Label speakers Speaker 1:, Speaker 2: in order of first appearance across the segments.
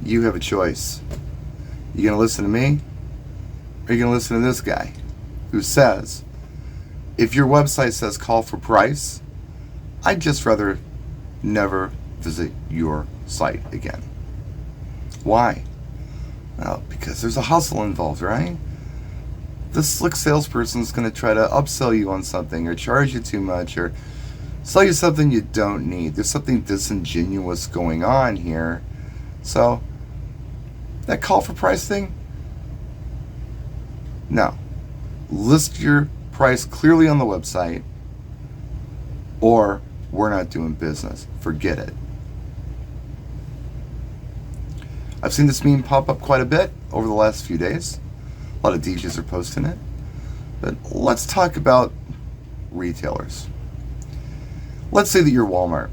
Speaker 1: You have a choice. You gonna listen to me, or are you gonna listen to this guy who says, if your website says call for price, I'd just rather never visit your site again. Why? Well, because there's a hustle involved, right? The slick salesperson is going to try to upsell you on something or charge you too much or sell you something you don't need. There's something disingenuous going on here. So, that call for price thing? No. List your price clearly on the website, or we're not doing business. Forget it. I've seen this meme pop up quite a bit over the last few days. A lot of DJs are posting it. But let's talk about retailers. Let's say that you're Walmart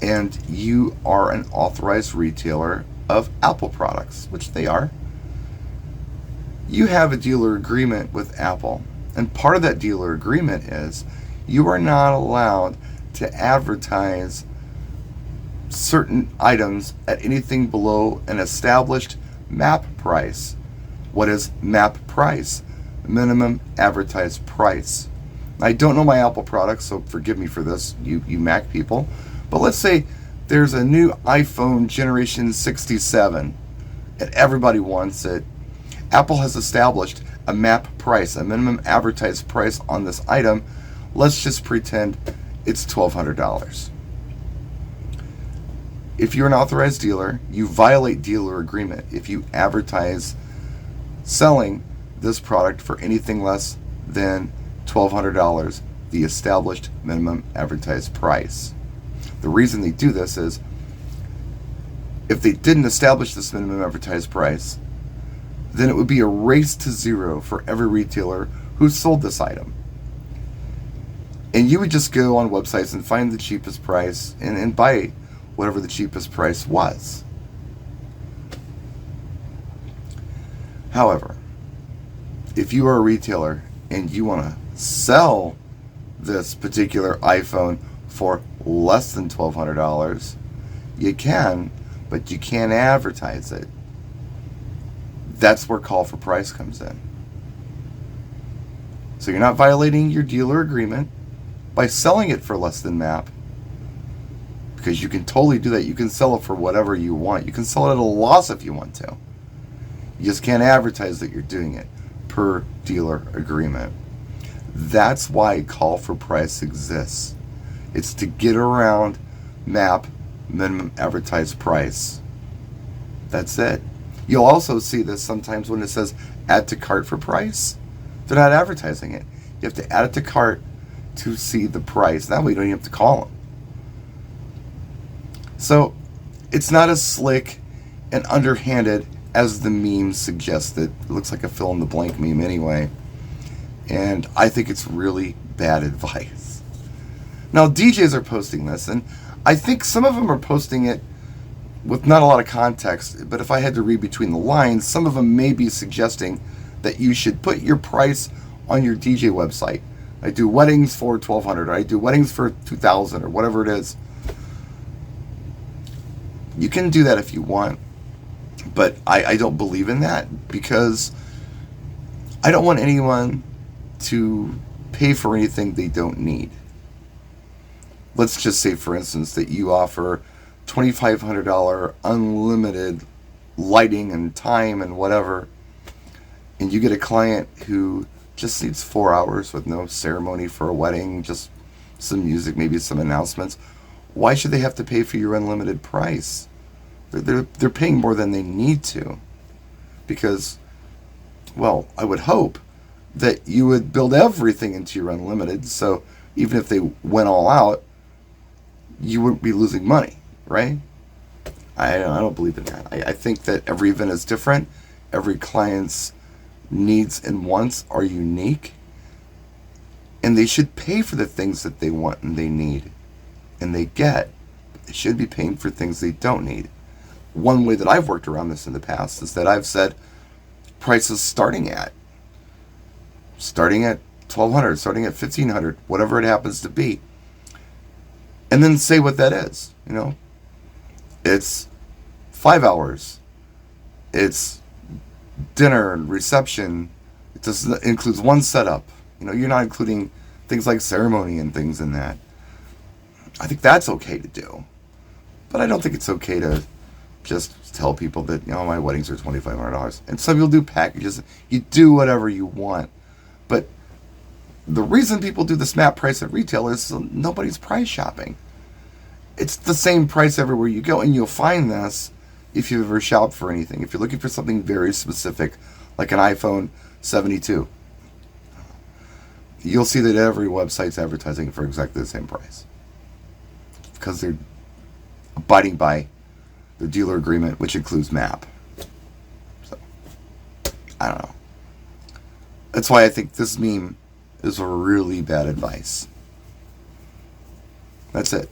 Speaker 1: and you are an authorized retailer of Apple products, which they are. You have a dealer agreement with Apple, and part of that dealer agreement is you are not allowed to advertise certain items at anything below an established MAP price. What is MAP price? Minimum advertised price. I don't know my Apple products, so forgive me for this, you Mac people. But let's say there's a new iPhone Generation 67 and everybody wants it. Apple has established a MAP price, a minimum advertised price on this item. Let's just pretend it's $1,200. If you're an authorized dealer, you violate dealer agreement if you advertise selling this product for anything less than $1,200, the established minimum advertised price. The reason they do this is if they didn't establish this minimum advertised price, then it would be a race to zero for every retailer who sold this item. And you would just go on websites and find the cheapest price and buy whatever the cheapest price was. However, if you are a retailer and you want to sell this particular iPhone for less than $1,200, you can, but you can't advertise it. That's where call for price comes in. So you're not violating your dealer agreement by selling it for less than MAP, because you can totally do that. You can sell it for whatever you want. You can sell it at a loss if you want to. You just can't advertise that you're doing it per dealer agreement. That's why call for price exists. It's to get around MAP, minimum advertised price. That's it. You'll also see this sometimes when it says add to cart for price. They're not advertising it. You have to add it to cart to see the price. That way you don't even have to call them. So it's not as slick and underhanded as the meme suggested. It looks like a fill in the blank meme anyway. And I think it's really bad advice. Now DJs are posting this, and I think some of them are posting it with not a lot of context, but if I had to read between the lines, some of them may be suggesting that you should put your price on your DJ website. I do weddings for $1,200, or I do weddings for $2,000, or whatever it is. You can do that if you want, but I don't believe in that, because I don't want anyone to pay for anything they don't need. Let's just say, for instance, that you offer $2,500 unlimited lighting and time and whatever, and you get a client who just needs 4 hours with no ceremony for a wedding, just some music, maybe some announcements. Why should they have to pay for your unlimited price? They're paying more than they need to, because, well, I would hope that you would build everything into your unlimited, so even if they went all out, you wouldn't be losing money, right? I don't believe in that. I think that every event is different. Every client's needs and wants are unique, and they should pay for the things that they want and they need and they get. They should be paying for things they don't need. One way that I've worked around this in the past is that I've said prices starting at $1,200, starting at $1,500, whatever it happens to be, and then say what that is. It's 5 hours. It's dinner and reception. It includes one setup. You're not including things like ceremony and things in that. I think that's okay to do. But I don't think it's okay to just tell people that, my weddings are $2,500. And some people do packages. You do whatever you want. But the reason people do the SMAP price at retail is so nobody's price shopping. It's the same price everywhere you go. And you'll find this if you've ever shopped for anything. If you're looking for something very specific, like an iPhone 72, you'll see that every website's advertising for exactly the same price. Because they're abiding by the dealer agreement, which includes MAP. So, I don't know. That's why I think this meme is a really bad advice. That's it.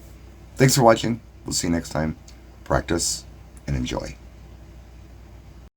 Speaker 1: Thanks for watching. We'll see you next time. Practice and enjoy.